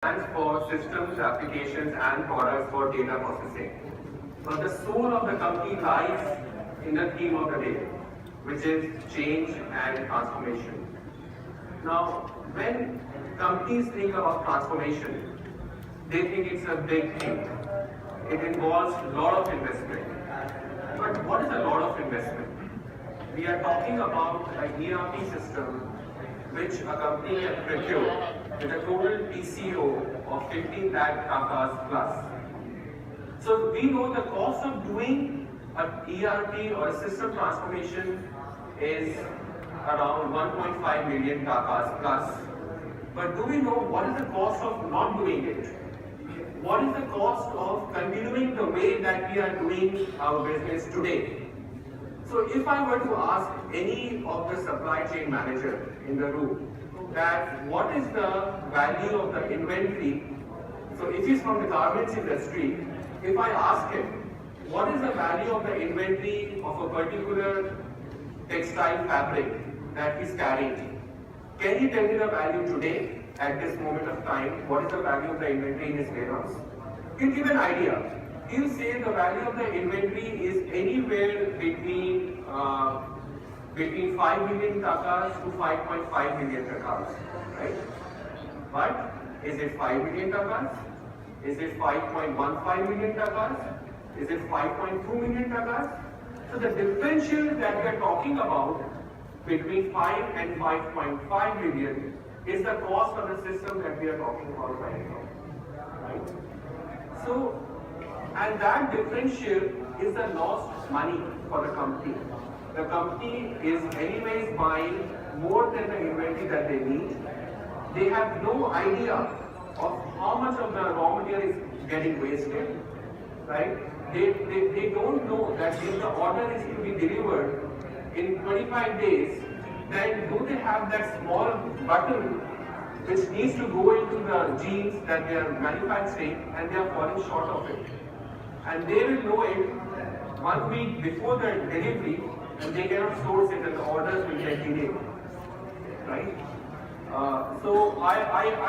stands for systems, applications, and products for data processing. But the soul of the company lies in the theme of the day, which is change and transformation. Now, when companies think about transformation, they think it's a big thing. It involves a lot of investment. But what is a lot of investment? We are talking about an ERP system which a company can procure with a total TCO of 15 lakh takas plus. So we know the cost of doing an ERP or a system transformation is around 1.5 million takas plus. But do we know what is the cost of not doing it? What is the cost of continuing the way that we are doing our business today? So if I were to ask any of the supply chain manager in the room that what is the value of the inventory, so if he's from the garments industry, if I ask him what is the value of the inventory of a particular textile fabric that he's carrying, can he tell me the value today at this moment of time? What is the value of the inventory in his warehouse? He'll give an idea. He'll say the value of the inventory is anywhere between 5 million takas to 5.5 million takas, right? But is it 5 million takas? Is it 5.15 million takas? Is it 5.2 million takas? So the differential that we are talking about between 5 and 5.5 million is the cost of the system that we are talking about right now, right? So, and that differential is the lost money for the company. The company is anyways buying more than the inventory that they need. They have no idea of how much of the raw material is getting wasted, right? They don't know that if the order is to be delivered in 25 days, then do they have that small button which needs to go into the jeans that they are manufacturing and they are falling short of it. And they will know it 1 week before the delivery and they cannot source it and the orders will get delayed, right? So I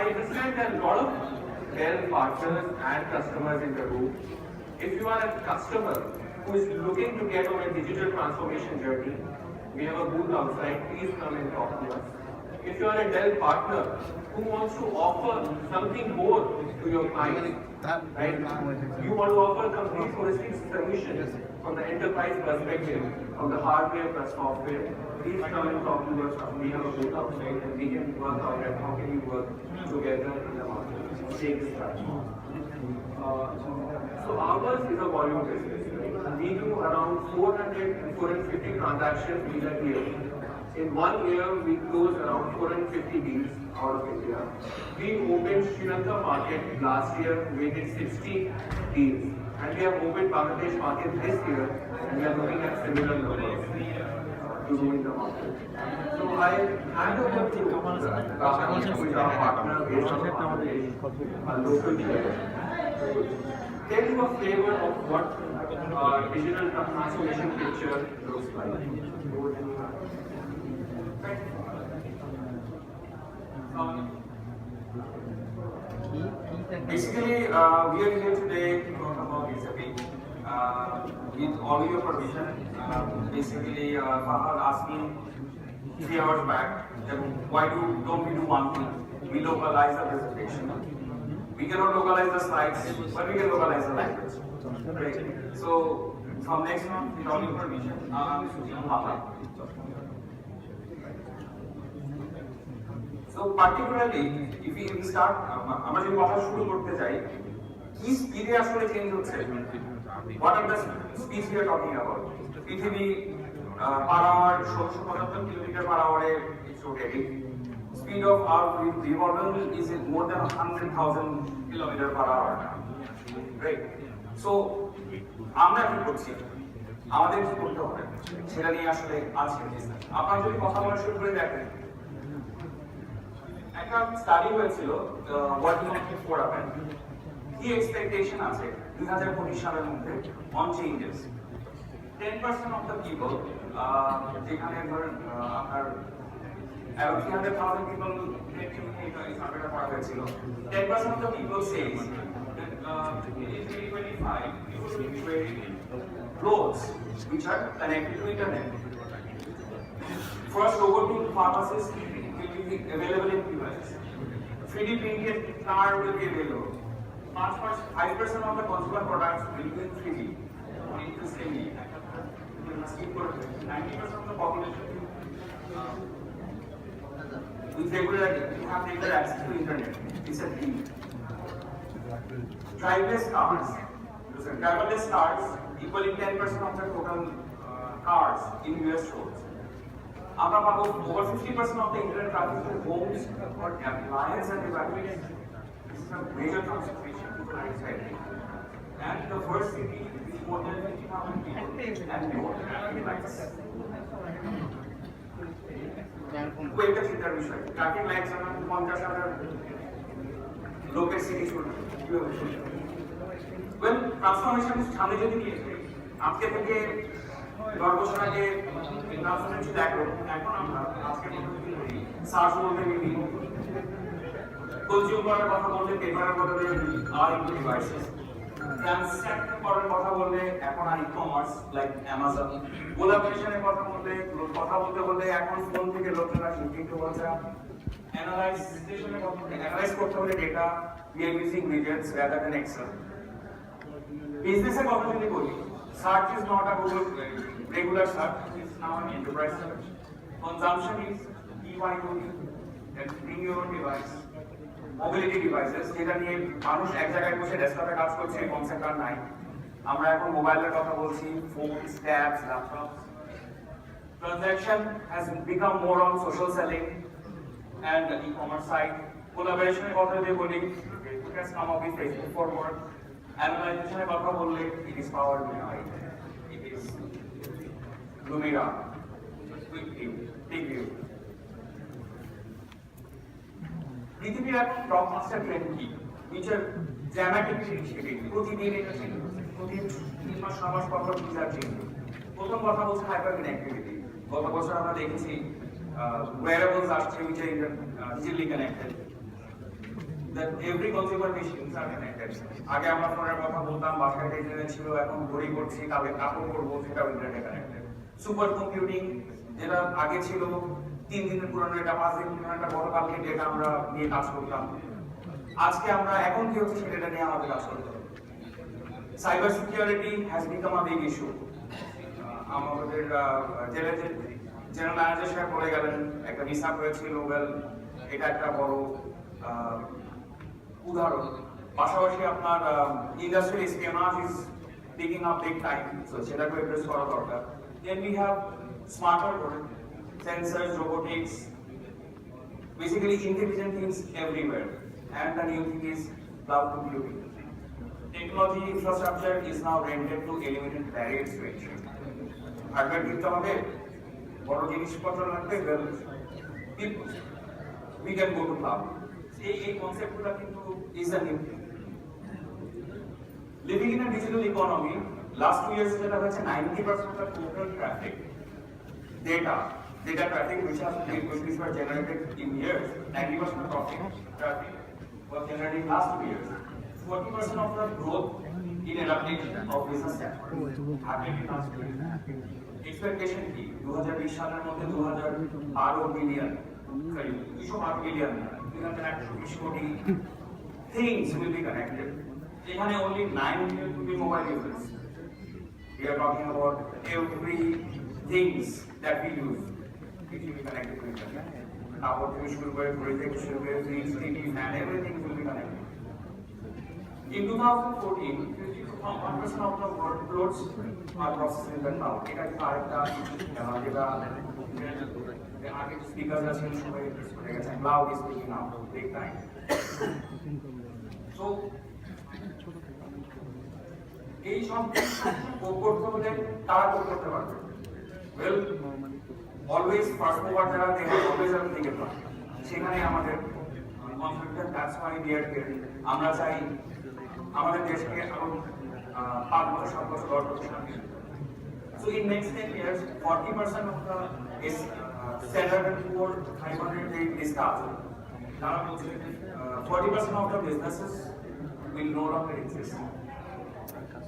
understand that a lot of Dell partners and customers in the room. If you are a customer who is looking to get on a digital transformation journey, we have a booth outside, please come and talk to us. If you are a Dell partner who wants to offer something more to your client, right? You want to offer a complete holistic solution from the enterprise perspective, from the hardware plus software, please come and talk to us. We have a booth outside and we can work out and how can we work together in the market. Take this platform. So ours is a volume business. Right? We do around 400 and 450 transactions in a year. In 1 year, we close around 450 deals out of India. We opened Sri Lanka market last year, we did 60 deals. And we have opened Bangladesh market this year, and we are looking at similar numbers to do in the market. So I hand over to Rahul, who is our partner based on Bangladesh, a local player. Tell you a flavor of what digital transformation picture looks like. Basically, we are here today to talk about SAP. With all your permission, basically, Fahad asked me 3 hours back that why don't we do one thing? We localize the presentation. We cannot localize the slides, but we can localize the language. Right? So, from next month, with all your permission, Fahad. So particularly, if we start, আমরা যদি কথা শুরু করতে যাই, কি স্পিডে আসলে change হচ্ছে? What are the speeds we are talking about? পৃথিবী per hour 1775 kilometre per hour it's rotating. Speed of our revolving is more than 100,000 kilometers per hour now. Right? So আমরা কি করছি? আমাদের কি করতে হবে? সেটা নিয়ে আসলে আজকে আপনারা যদি কথা বলা শুরু করে দেখেন, একটা স্টাডি হয়েছিল ওয়ার্কিং অন ফোর আপেন কি এক্সপেকটেশন আছে 2025 সালের মধ্যে on changes 10% of the people যেখানে ধরেন আপনার around 300,000 people এই সার্ভেটা করা হয়েছিল। 10% of the people says that in 2025 people will be wearing clothes which are connected to internet. First robotic pharmacies will be available in US. 3D printed car will be available. 5% of the consumer products will be in 3D. It is semi. 90% of the population with regular have regular access to internet. It's a thing. Driverless cars. Driverless cars equaling 10% of the total cars in US roads. About over 50% of the internet traffic to homes or appliances and devices. This is a major concentration to the society. And the first city is more than 50,000 people and more traffic lights. কয়েকটা চিন্তার বিষয় traffic lights আমরা 50,000 লোকের city শুরু well transformation সামনে যদি নিয়ে আজকে থেকে 10 বছর আগে ট্রান্সফরমেশন দেখো এখন আমরা আজকে সার্চ বলতে মিলি কনজিউমারের কথা বলতে পেপারের বদলে আর ইনটু ডিভাইসেস ট্রান্স্যাক্ট করার কথা বললে এখন আর ই-কমার্স লাইক অ্যামাজন কোলাবোরেশনের কথা বলতে এখন ফোন থেকে লোকেরা শিফটিং টু WhatsApp অ্যানালাইজ করতে হলে data we are using widgets rather than Excel বিজনেসের কথা যদি বলি search is not a Google regular search is now an enterprise search consumption is BYOD that bring your own device mobility devices যেটা নিয়ে মানুষ এক জায়গায় বসে ডেস্কটপে কাজ করছে এই কনসেপ্ট আর নাই আমরা এখন মোবাইলের কথা বলছি phones tabs laptops transaction has become more on social selling and e-commerce site কোলাবোরেশনের কথা যদি বলি Facebook has come up with Facebook for work অ্যানালাইজেশনের কথা বললে it is Power BI it is Lumira কুইক ভিউ টিক ভিউ পৃথিবীর এখন টপ মাস্টার ট্রেন্ড কি নিচের ড্রামাটিকলি শেডিং প্রতিদিন এটা চেঞ্জ প্রতিদিন 3 মাস 9 মাস পর পর ভিসা চেঞ্জ প্রথম কথা বলছে হাইপার কানেক্টিভিটি গত বছর আমরা দেখেছি wearables আসছে which are digitally connected that every consumer machines are connected আগে আমরা ফোনের কথা বলতাম বাসায় ইন্টারনেট ছিল এখন ঘড়ি করছি কালকে কাপড় পরবো সেটাও ইন্টারনেটে কানেক্টেড সুপার কম্পিউটিং যেটা আগে ছিল 3 দিনের পুরনো এটা 5 দিন পুরনো একটা গতকালকে ডেটা আমরা নিয়ে কাজ করতাম আজকে আমরা এখন কি হচ্ছে সেটা নিয়ে আমাদের কাজ করতে হবে cyber security has become a big issue আমাদের জেনারেল ম্যানেজার সাহেব বলে গেলেন একটা মিসআপ হয়েছিল ওয়েল এটা একটা বড় উদাহরণ পাশাপাশি আপনার industrial espionage is picking up big time so সেটাকে অ্যাড্রেস করা দরকার then we have smarter product sensors, robotics, basically intelligent things everywhere. And the new thing is cloud computing. Technology infrastructure is now rented to eliminate barriers to entry. Hardware কিনতে হবে, বড় জিনিসপত্র লাগবে, well, we can go to cloud. এই কনসেপ্টগুলো কিন্তু is a new thing. Living in a digital economy, last 2 years যেটা হয়েছে 90% of the total traffic, data traffic which were generated in years, 90% of traffic was generated in last 2 years. 40% of the growth in adaptation of business happened in last 2 years. Expectation কি 2020 সালের মধ্যে 2012 billion 212 billion 320 কোটি things will be connected. এখানে only 9 million will be mobile users. We are talking about every things that we use. It will be connected to internet. Our visual web, projector web, TV, fan, everything will be connected. In 2014, 51% of the workloads are processed in the cloud. এটা কি আরেকটা যেটা আগে speaker আছে সবাই express করে গেছে cloud is speaking now big time so এই সব করতে হলে তারা করতে পারবে ওয়েল অলওয়েজ ফার্স্ট মুভার যারা দেখে অলওয়েজ আমি দেখে পাই সেখানে আমাদের confidence that's why we are here আমরা চাই আমাদের দেশকে আরো 5 বছর 7 বছর 10 বছর সামনে so in next 10 years 40% of the 704, 508 lista আছে তারা বলছে 40% of the businesses will no longer exist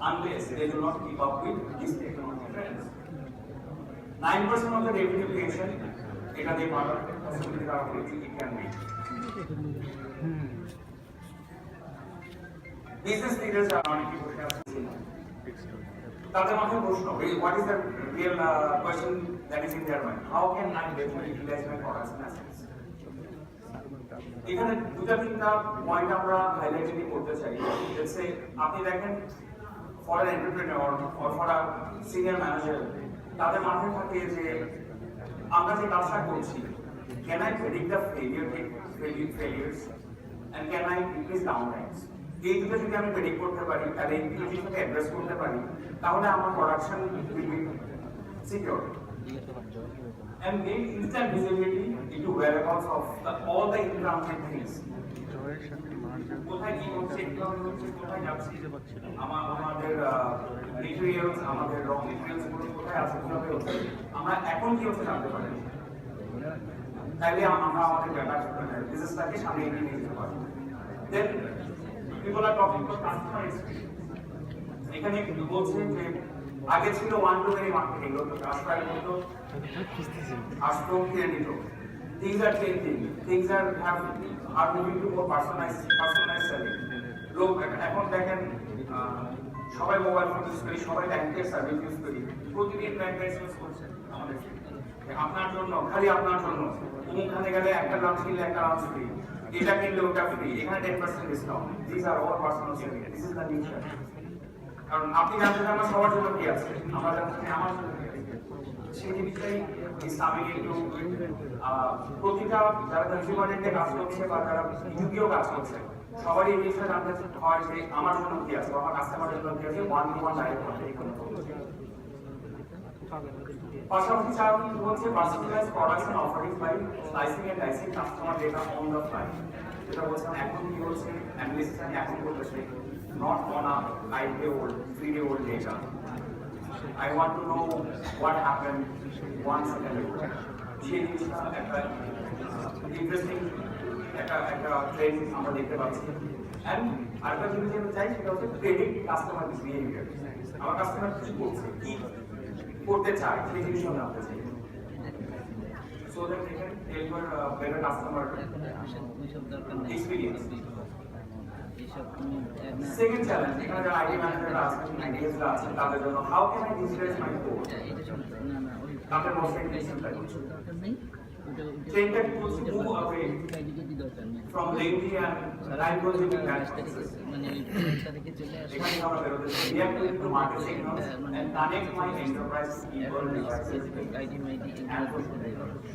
unless they do not keep up with these technology trends. 9% of the revenue creation এটা দিয়ে পাওয়ার possibility are it can be. Business leaders are not equipped to তাদের মাথায় প্রশ্ন what is the real question that is in their mind, how can I better utilize my products and assets? এখানে দুটা তিনটা point আমরা highlight করতে চাই। Let's say আপনি দেখেন for an entrepreneur or for a senior manager তাদের মাথায় থাকে যে আমরা যে কাজটা করছি can I predict the failures and can I increase down times. এই দুটো যদি আমি প্রেডিক্ট করতে পারি আর এই দুটো যদি অ্যাড্রেস করতে পারি তাহলে আমার production will be secure and gain instant visibility into whereabouts of all the in-transit things. কোথায় কি হচ্ছে, কিভাবে হচ্ছে, কোথায় যাচ্ছে, আমাদের মেটেরিয়ালস, আমাদের র মেটেরিয়ালস গুলো কোথায় আছে, কিভাবে হচ্ছে, আমরা এখন কি হচ্ছে জানতে পারি। তাইলে আমরা আমাদের বিজনেসটাকে সামনে এগিয়ে নিয়ে যেতে পারি। Then people are talking about customer experience. এখানে বলছে যে আগে ছিল ওয়ান টু মেনি মার্কেটিং, তো কাস্টমার মতো আসতো কিনে নিত। Things are changing. Things are moving to more personalized selling. লোক এখন দেখেন সবাই মোবাইল ফোন ইউজ করি, সবাই ব্যাংকের সার্ভিস ইউজ করি, প্রতিদিন ব্যাংকের ইউজ করছে আমাদের আপনার জন্য, খালি আপনার জন্য। ওখানে গেলে একটা লাঞ্চ কিনলে একটা লাঞ্চ ফ্রি, এটা কিনলে ওটা ফ্রি, এখানে 10% discount. This are all personal selling. This is the nature. কারণ আপনি জানতে আমার সবার জন্য কি আছে, আমরা জানতে আমার জন্য কি আছে। সেই জিনিসটাই ইসলামিক একটু প্রতিটা যারা কনজিউমারেন্টে কাজ করছে বা যারা ইউপিও কাজ করছে সবারই এই জিনিসটা জানতে হয় যে আমার জন্য কি আছে, আমার কাস্টমারের জন্য কি আছে, ওয়ান টু ওয়ান ডাইরেক্ট পাশাপাশি চার হচ্ছে personalised production offering by slicing and dicing customer data on the fly. যেটা বলছেন এখন কি হচ্ছে অ্যানালিসিস আমি এখন করতেছি, not on a 5-day old 3-day old data. I want to know what happened 1 second ago. সেই জিনিসটা একটা ইন্টারেস্টিং একটা ট্রেন্ড আমরা দেখতে পাচ্ছি। অ্যান্ড আরেকটা জিনিস আমি চাই সেটা হচ্ছে প্রেডিক্ট কাস্টমার বিহেভিয়ার। আমার কাস্টমার কি করছে, কি করতে চায়, সেই জিনিসটা আমি জানতে চাই। So that we can deliver better customer experience. Second challenge, এখানে যারা আইটি ম্যানেজাররা আছেন, আইডিয়াসরা আছেন, তাদের জন্য how can I digitise my code. তাদের মোস্ট ইম্পর্টেন্ট ট্রেন্ডটা tools move away from lengthy and time consuming practices. এখানে আমরা বেরোতে চাই we have to into market signals and connect my enterprise people devices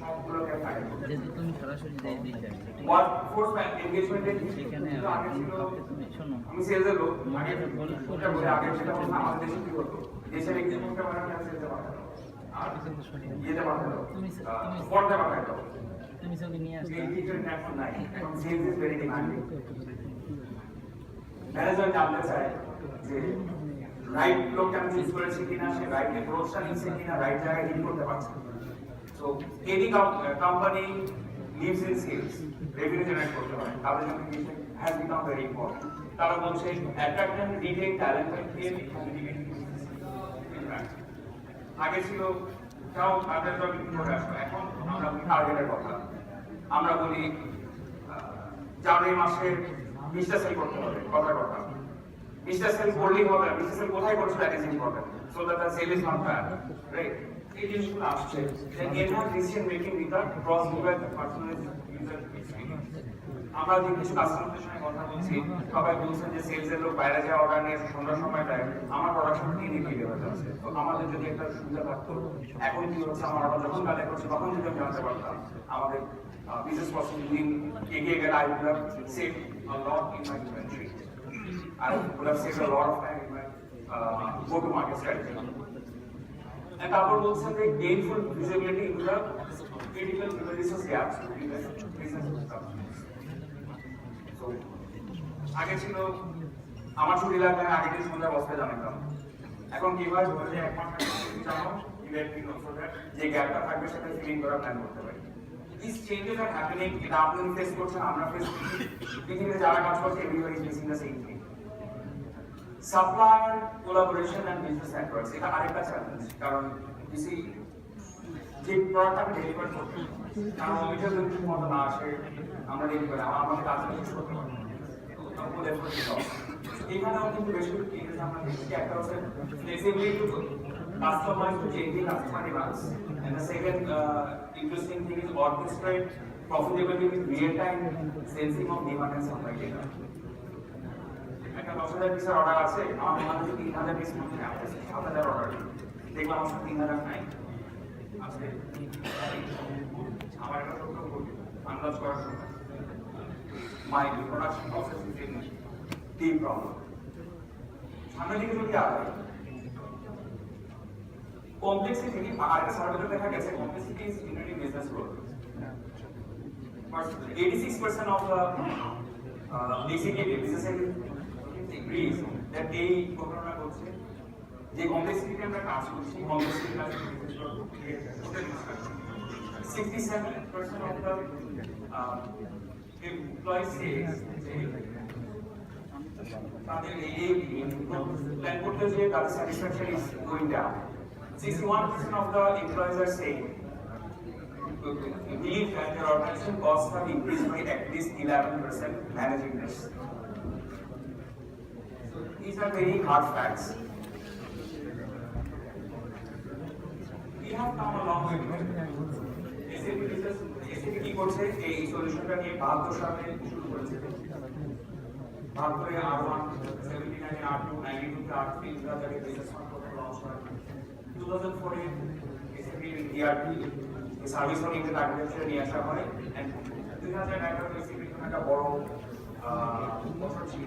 সবগুলোকে কানেক্ট করতে। যদি তুমি সরাসরি দিতে ওয়ার্কফোর্স এনগেজমেন্টের সেখানে আগে ছিল, তুমি শোনো আমি সেলসের লোক, আগে বলে আগে সেটা বলতে আমাদের দেশে কি হতো, দেশের এক্সিকিউটিভটা বানানো সেলসে পাঠাতো আর ইয়েতে পাঠাতো, পর্দা পাঠাতো। তুমি ছবি নিয়ে আসো। Sales is very demanding. Manager জানতে চায় যে রাইট লোকটা আমি চুজ করেছি কিনা, সে রাইট অ্যাপ্রোচটা নিচ্ছে কিনা, রাইট জায়গায় ডিল করতে পারছে। So any company lives in sales, revenue generate করতে হয়, তাদের জন্য communication has become very important. তারা বলছে attract and retain talent and create impact. আগে ছিল যাও তাদের জন্য করে আসো, এখন আমরা টার্গেটের কথা আমরা বলি জানুয়ারি মাসে 20টা সেল করতে হবে, কথা 20টা সেল করলেই হবে, 20টা সেল কোথায় করছো that is important, so that the sale is not bad, right. এই জিনিসগুলো আসছে, then enhance decision making with a cross mobile personalised user experience. আমরা যে কিছু কাস্টমারদের সঙ্গে কথা বলছি, সবাই বলছেন যে সেলস এর লোক বাইরে যা অর্ডার নিয়ে সন্ধ্যার সময় দেয়, আমার প্রোডাকশন নিয়ে নিয়ে হয়ে যাচ্ছে। তো আমাদের যদি একটা সুবিধা থাকতো, এখন কি হচ্ছে আমার অর্ডার যখন কালেক্ট করছে তখন যদি আমি জানতে পারতাম আমাদের বিজনেস প্রসেস দিন এগিয়ে গেলে I would have saved a lot in my inventory. I would have saved a lot of time in my go-to-market strategy. And তারপর বলছেন যে gainful visibility into the critical resource gaps in the business system. So আগে ছিল আমার ছুটি লাগলে আগে দিন সন্ধ্যা বসতে জানতাম, এখন কি হয় বলে এক মাস জানো ইমিডিয়েটলি সো দ্যাট যে গ্যাপটা থাকবে সেটা ফিলিং করা প্ল্যান করতে পারি। These changes are happening, এটা আপনি ফেস করছেন, আমরা ফেস করছি, পৃথিবীতে যারা কাজ করছে everybody is facing the same thing. Supplier collaboration and business networks, এটা আরেকটা চ্যালেঞ্জ, কারণ you see যে প্রোডাক্ট আমি ডেলিভার করছি কারণ ওইটা যদি ঠিক মতো না আসে আমরা ডেলিভারি আমাদের কাজ শেষ করতে পারবো এখানেও কিন্তু বেশ কিছু চেঞ্জেস আমরা দেখছি। একটা হচ্ছে flexibility to customise to changing customer demands, and the second interesting thing is orchestrate profitability with real time sensing of demand and supply data. একটা 10,000 পিসের অর্ডার আছে, আমার মনে হচ্ছে 3,000 পিস মধ্যে আছে 7,000 অর্ডার, দেখলাম আমার 3,000 নাই আছে, আমার একটা ছোট্ট ভুল আন্দাজ করার সময় my production process is in deep problem. সামনের দিকে যদি আগে কমপ্লেক্সিটি আর একটা সার্ভেতে দেখা গেছে complexity is inhering business growth, but 86% of the executive business agrees that এই ঘটনা ঘটছে যে কমপ্লেক্সিটি আমরা কাজ করছি কমপ্লেক্সিটি কাজ business growth 67% of the employees says তাদের এই প্ল্যান করতে যে তাদের satisfaction is going down. 61% of the employees are saying believe that their organization costs have increased by at least 11% managing this. So these are very hard facts. We have come a long way. SAP কি করছে এই সলিউশনটা নিয়ে 72 সালে শুরু করেছে, 72 এ R1, 79 এ R2, 92 তে R3 2000 এ business control launch করে, 2004 এ SAP ERP এই সার্ভিস ওরিয়েন্টেড আর্কিটেকচার নিয়ে আসা হয়, এন্ড 2011 এ SAP একটা বড় বছর ছিল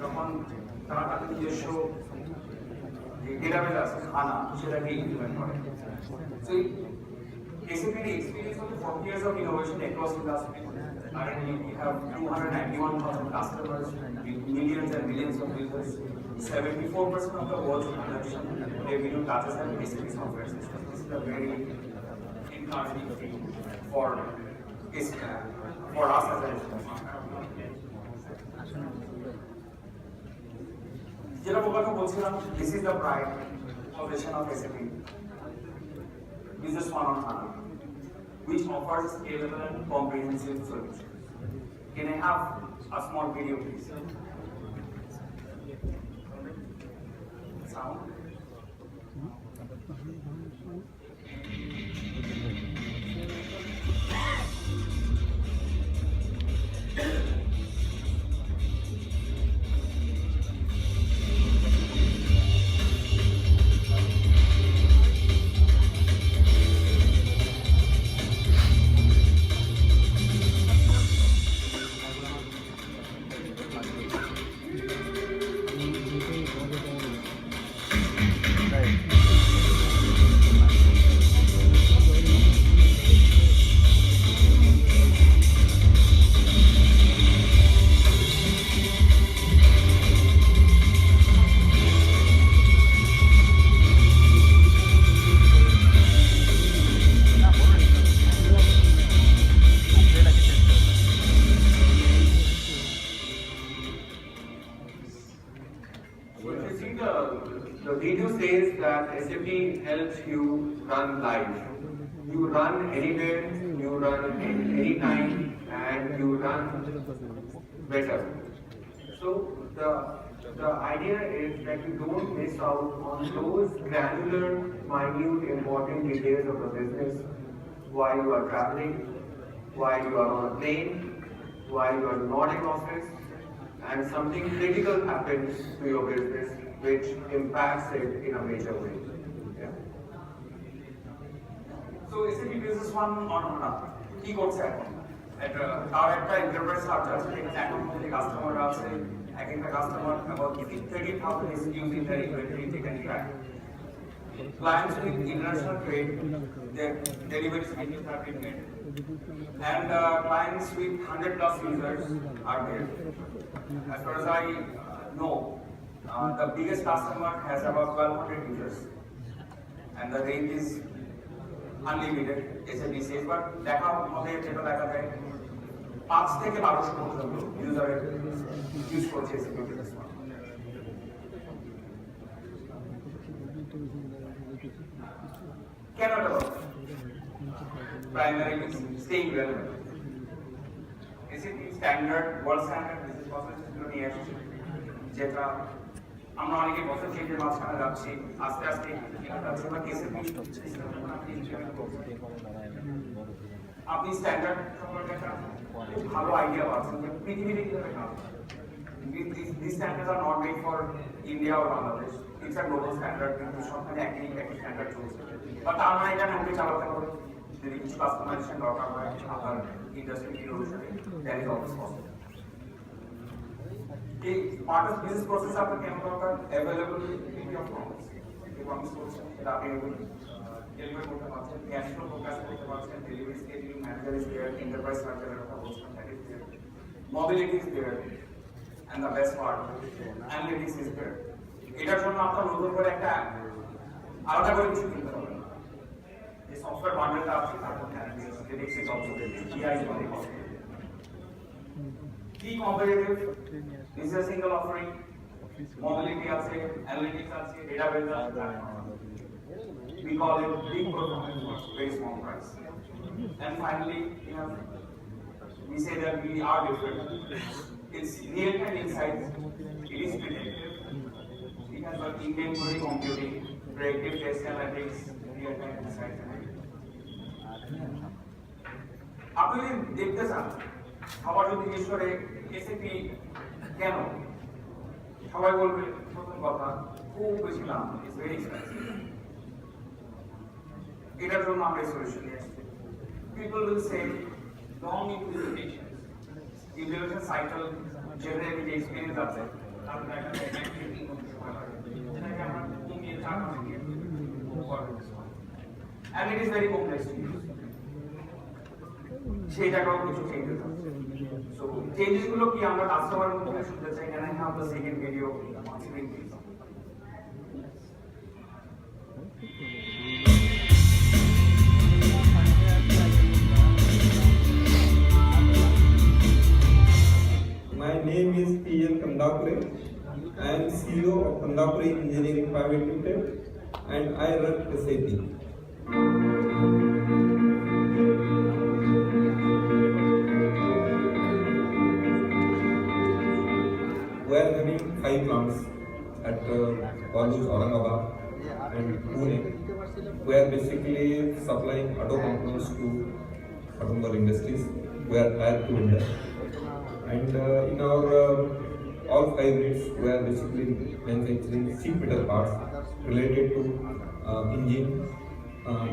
যখন তারা তাদের নিজস্ব যে ডেটাবেস আছে খানা সেটাকে ইমপ্লিমেন্ট করে। So SAP experience of 40 years of innovation across industry. Currently, we have 291,000 customers with millions and millions of users. 74% of the world's production revenue touches an SAP software system. This is a very encouraging thing for us as a যেটা কথা বলছিলাম, this is the pride foundation of SAP. Business One on HANA, which offers scalable and comprehensive solutions. Can I have a small video, please? Sound? The video says that SAP helps you run live. You run anywhere, you run anytime, and you run better. So the idea is that you don't miss out on those granular, minute, important details of the business while you are traveling, while you are on a plane, while you are not in office, and something critical happens to your business which impacts it in a major way. Yeah. So SAP Business One on HANA কি করছে এখন? তার একটা enterprise search আছে, যেখানে এখন মধ্যে customer আছে, এক একটা customer about 30,000 SKUs in their inventory they can track. Clients with international trade, their delivery schedules are prepared, and clients with 100 plus users are there. As far as I know, the biggest customer has about 1,200 users, and the range is unlimited SABC, but দেখা আমাদের যেটা দেখা যায় 5 থেকে 1200 পর্যন্ত ইউজারের use করছে SAP business one. কেন এটা primarily staying relevant SAP standard world standard business প্রসেসগুলো নিয়ে আসছে, যেটা আমরা অনেকে বছর চেঞ্জের মাঝখানে যাচ্ছি, আস্তে আস্তে আপনি স্ট্যান্ডার্ড সম্পর্কে একটা খুব ভালো আইডিয়া পাচ্ছেন যে পৃথিবীতে কিভাবে কাজ করে। These standards are not made for India or Bangladesh. It's a global standard. কিন্তু সবখানে একই স্ট্যান্ডার্ড চলছে। বাট আমরা এটা নামকে চালাতে পারি যদি কিছু কাস্টমাইজেশন দরকার হয় আপনার ইন্ডাস্ট্রি ইনোভেশনে, দ্যাট ইজ অলওয়েজ পসিবল। এই পার্ট অফ বিজনেস প্রসেস আপনার কেমন দরকার? Availability of promise. এই প্রমিস করছেন এটা আপনি ডেলিভারি করতে পারছেন, ক্যাশ ফ্লো ফোকাস করতে পারছেন, delivery schedule manager is there, enterprise স্ট্রাকচারের কথা বলছেন, that is there, mobility is there, and the best part, analytics is there. এটার জন্য আপনার নতুন করে একটা আলাদা করে কিছু কিনতে হবে না। এই সফটওয়্যার বান্ডেলটা আছে, তারপর analytics is also there. GI is only possible. Key competitive, this is a single offering. Mobility আছে, analytics আছে, database আছে, we call it big performance, very small price. And finally, we say that we are different. It's real-time insights, it is predictive, it has got in-memory computing, predictive test analytics, real-time insights. আপনি যদি দেখতে চান, সবার যদি জিজ্ঞেস করে SAP কেন, সবাই বলবে প্রথম কথা খুব বেশি দাম, ইটস ভেরি এক্সপেন্সিভ। এটার জন্য আমরা সলিউশন নিয়ে আসছি। People will say long implementation. Implementation cycle generally the experience আছে তাহলে একটা টেকনিক্যাল করতে পারে যেটাকে আমরা কমিয়ে 4 মাসে দিয়ে and it is very complex to use সেইটাও কিছু চেঞ্জেস আছে সো চেঞ্জেস গুলো কি আমরা কাস্টমার মুখে শুনতে চাই can I have the second video on screen please? My name is P.L. Kandapure. I am CEO of Kandapure Engineering Private Limited and I run SAP. We are having 5 plants at Bharuch, Aurangabad and Pune. We are basically supplying auto components to automobile industries. We are tier 2 vendor. And in our all 5 units, we are basically manufacturing sheet metal parts related to engine.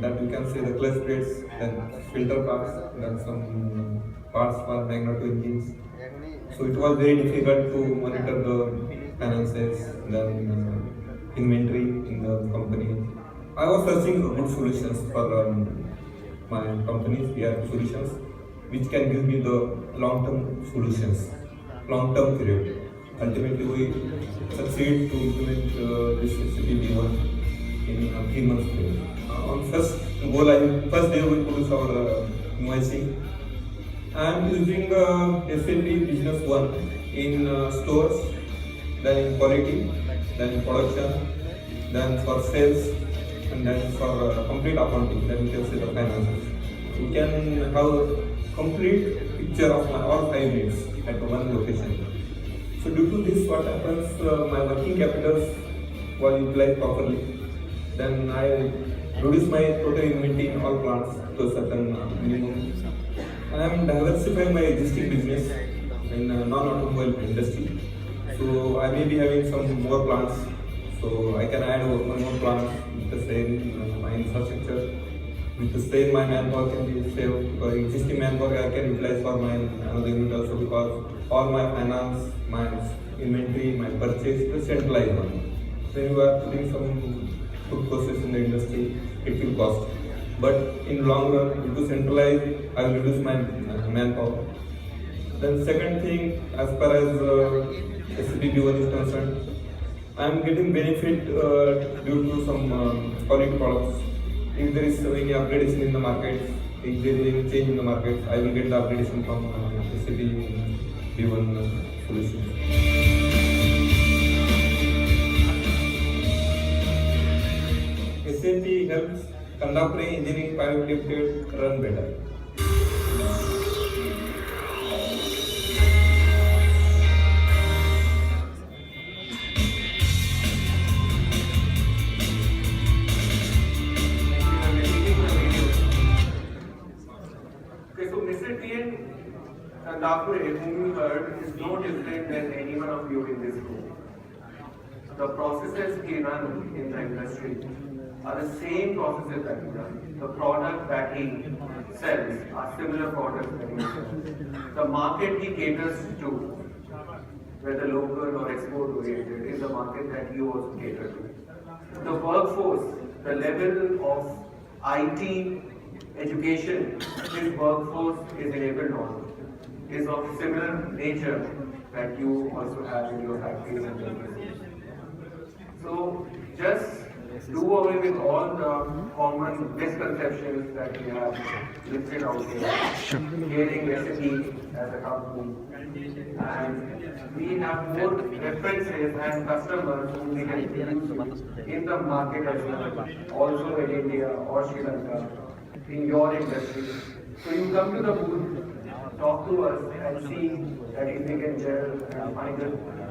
That you can say the clutch plates, then filter parts, then some parts for magneto engines. So it was very difficult to monitor the finances, then inventory in the company. I was searching for good solutions for my company's ERP solutions, which can give me the long-term solutions, long-term period. Ultimately, we succeed to implement this SAP B1 in 3 months period. On first day we produce our invoicing. I am using SAP Business One in stores, then in quality, then in production, then for sales, and then for complete accounting, then we can say the finances. We can have complete picture of all 5 units at one location. So due to this, what happens, my working capitals was utilized properly. Then I reduce my total inventory in all plants to a certain minimum. I am diversifying my existing business in non-automobile industry. So I may be having some more plants. So I can add one more plant with the same my infrastructure. With the same, my manpower can be saved. Because existing manpower I can utilize for my another unit also, because all my finance, my inventory, my purchase is centralized one. When you are putting some food process in the industry, it will cost. But in long run, due to centralize, I will reduce my manpower. Then second thing, as far as SAP B1 is concerned, I am getting benefit due to some quality products. if there is any upgradation in the market, if there is any change in the market, I will get the upgradation from SAP B1 solutions. SAP helps Kandapur Engineering Private Limited run better. Okay, so Mr. T.N. Kandapur, whom you heard, is no different than any one of you in this room. The processes he runs in the industry are the same processes that he runs. The product that he sells are similar products that he sells. The market he caters to, whether local or export oriented, is the market that you also cater to. The workforce, the level of IT education his workforce is enabled on is of similar nature that you also have in your factories and businesses. So just do away with all the common misconceptions that we have listed out here. Hearing recipe as a company, and we have more references and customers whom we can use in the market as well, also in India or Sri Lanka, in your industry. So you come to the booth, talk to us and see that if we can gel and find the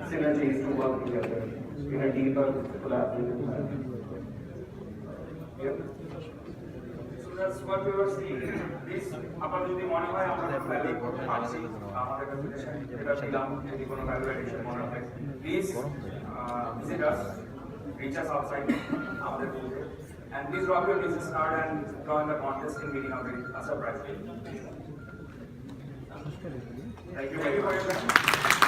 synergies to work together in a deeper collaborative manner. Yep. So that's what we were seeing. This আপনার যদি মনে হয় আমরা value করতে পারছি আমাদের কাছে যেটা দিলাম যদি কোনো ভ্যালু এডিশন মনে হয় please visit us, reach us outside আমাদের বুথে and please drop your business card and join the contest in winning a surprise. Thank you very much.